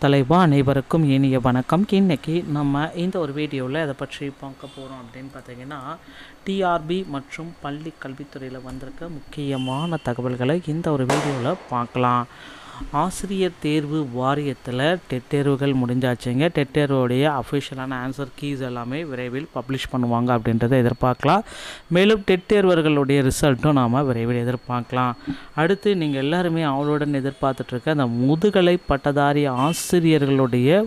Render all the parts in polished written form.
தலைவா அனைவருக்கும் இனிய வணக்கம். இன்றைக்கி நம்ம இந்த ஒரு வீடியோவில் எதை பற்றி பார்க்க போகிறோம் அப்படின்னு பார்த்தீங்கன்னா, டிஆர்பி மற்றும் பள்ளி கல்வித்துறையில் வந்திருக்க முக்கியமான தகவல்களை இந்த ஒரு வீடியோவில் பார்க்கலாம். ஆசிரியர் தேர்வு வாரியத்தில் டெட் தேர்வுகள் முடிஞ்சாச்சுங்க. டெட் தேர்வுடைய அஃபிஷியலான ஆன்சர் கீஸ் எல்லாமே விரைவில் பப்ளிஷ் பண்ணுவாங்க அப்படின்றத எதிர்பார்க்கலாம். மேலும் டெட் தேர்வர்களுடைய ரிசல்ட்டும் நாம் விரைவில் எதிர்பார்க்கலாம். அடுத்து நீங்கள் எல்லாருமே அவளுடன் எதிர்பார்த்துட்ருக்க அந்த முதுகலை பட்டதாரி ஆசிரியர்களுடைய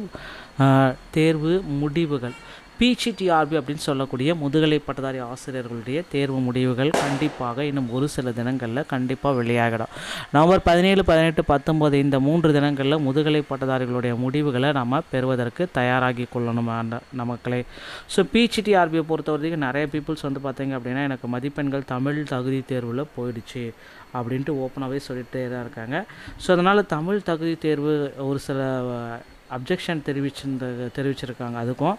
தேர்வு முடிவுகள், பிஜிடிஆர்பி அப்படின்னு சொல்லக்கூடிய முதுகலை பட்டதாரி ஆசிரியர்களுடைய தேர்வு முடிவுகள் கண்டிப்பாக இன்னும் ஒரு சில தினங்களில் கண்டிப்பாக வெளியாகிடும். நவம்பர் 17, 18, 19 இந்த 3 தினங்களில் முதுகலை பட்டதாரிகளுடைய முடிவுகளை நம்ம பெறுவதற்கு தயாராகி கொள்ளணும் நமக்களே. ஸோ பிஜிடிஆர்பியை பொறுத்த வரைக்கும் நிறைய பீப்புள்ஸ் பார்த்தீங்க அப்படின்னா, எனக்கு மதிப்பெண்கள் தமிழ் தகுதி தேர்வில் போயிடுச்சு அப்படின்ட்டு ஓப்பனாகவே சொல்லிகிட்டே தான் இருக்காங்க. ஸோ அதனால் தமிழ் தகுதி தேர்வு ஒரு சில அப்ஜெக்ஷன் தெரிவிச்சிருக்காங்க. அதுக்கும்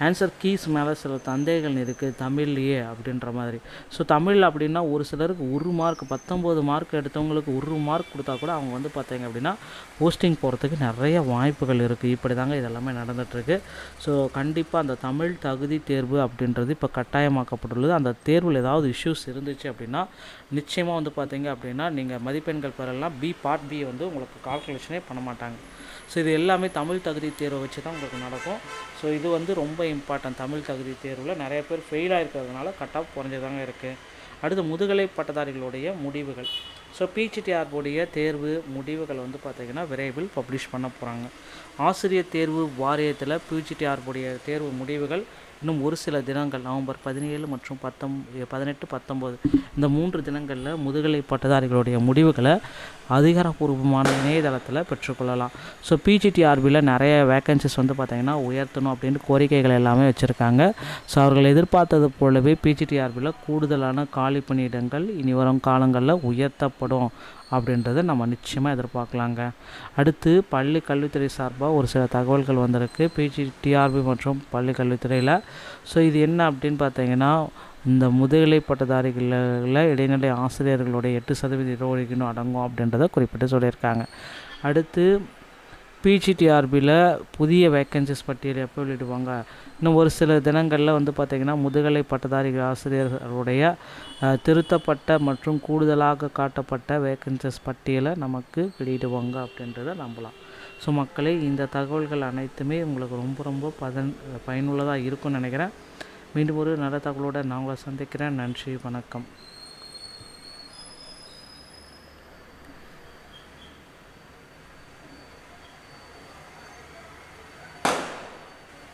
ஆன்சர் கீஸ் மேலே சில சந்தேகங்கள் இருக்குது தமிழ்லையே அப்படின்ற மாதிரி. ஸோ தமிழ் அப்படின்னா ஒரு சிலருக்கு 1 மார்க் 19 மார்க் எடுத்தவங்களுக்கு 1 மார்க் கொடுத்தா கூட அவங்க பார்த்தீங்க அப்படின்னா போஸ்டிங் போகிறதுக்கு நிறைய வாய்ப்புகள் இருக்குது. இப்படி தாங்க இதெல்லாமே நடந்துகிட்ருக்கு. ஸோ கண்டிப்பாக அந்த தமிழ் தகுதி தேர்வு அப்படின்றது இப்போ கட்டாயமாக்கப்பட்டுள்ளது. அந்த தேர்வில் ஏதாவது இஷ்யூஸ் இருந்துச்சு அப்படின்னா நிச்சயமாக பார்த்தீங்க அப்படின்னா நீங்கள் மதிப்பெண்கள் பெறலாம். பார்ட் பி உங்களுக்கு கால்குலேஷனே பண்ண மாட்டாங்க. ஸோ இது எல்லாமே தமிழ் தகுதி தேர்வை வச்சு தான் உங்களுக்கு நடக்கும். ஸோ இது ரொம்ப இம்பார்ட்டன்ட். தமிழ் தகுதி தேர்வில் நிறைய பேர் ஃபெயில் ஆகிருக்கிறதுனால கட் ஆஃப் குறைஞ்சதாங்க இருக்குது. அடுத்து முதுகலை பட்டதாரிகளுடைய முடிவுகள். ஸோ பிஜிடிஆர்புடைய தேர்வு முடிவுகள் பார்த்திங்கன்னா விரைவில் பப்ளிஷ் பண்ண போகிறாங்க. ஆசிரியர் தேர்வு வாரியத்தில் பிஜிடிஆர்புடைய தேர்வு முடிவுகள் இன்னும் ஒரு சில தினங்கள் நவம்பர் 17 மற்றும் 18, 19 இந்த 3 தினங்களில் முதுகலை பட்டதாரிகளுடைய முடிவுகளை அதிகாரப்பூர்வமான இணையதளத்தில் பெற்றுக்கொள்ளலாம். ஸோ பிஜிடிஆர்பியில் நிறைய வேக்கன்சிஸ் பார்த்திங்கன்னா உயர்த்தணும் அப்படின்ட்டு கோரிக்கைகள் எல்லாமே வச்சுருக்காங்க. ஸோ அவர்கள் எதிர்பார்த்தது போலவே பிஜிடிஆர்பியில் கூடுதலான காலி பணியிடங்கள் இனி வரும் காலங்களில் உயர்த்தப்படும் அப்படின்றத நம்ம நிச்சயமாக எதிர்பார்க்கலாங்க. அடுத்து பள்ளி கல்வித்துறை சார்பாக ஒரு சில தகவல்கள் வந்திருக்கு பிஜிடிஆர்பி மற்றும் பள்ளி கல்வித்துறையில். ஸோ இது என்ன அப்படின்னு பார்த்தீங்கன்னா, இந்த முதுகலை பட்டதாரிகளில் இடைநிலை ஆசிரியர்களுடைய 8% இடஒதுக்கீடு அடங்கும் அப்படின்றத குறிப்பிட்டு சொல்லியிருக்காங்க. அடுத்து பிஜிடிஆர்பியில் புதிய வேக்கன்சிஸ் பட்டியல் எப்போ வெளியிடுவாங்க? இன்னும் ஒரு சில தினங்களில் பார்த்திங்கன்னா முதுகலை பட்டதாரி ஆசிரியர்களுடைய திருத்தப்பட்ட மற்றும் கூடுதலாக காட்டப்பட்ட வேக்கன்சிஸ் பட்டியலை நமக்கு வெளியிடுவாங்க அப்படின்றத நம்பலாம். ஸோ மக்களே, இந்த தகவல்கள் அனைத்துமே உங்களுக்கு ரொம்ப பயனுள்ளதாக இருக்கும்னு நினைக்கிறேன். மீண்டும் ஒரு நல்ல தகவலோடு நான் உங்களை சந்திக்கிறேன். நன்றி, வணக்கம்.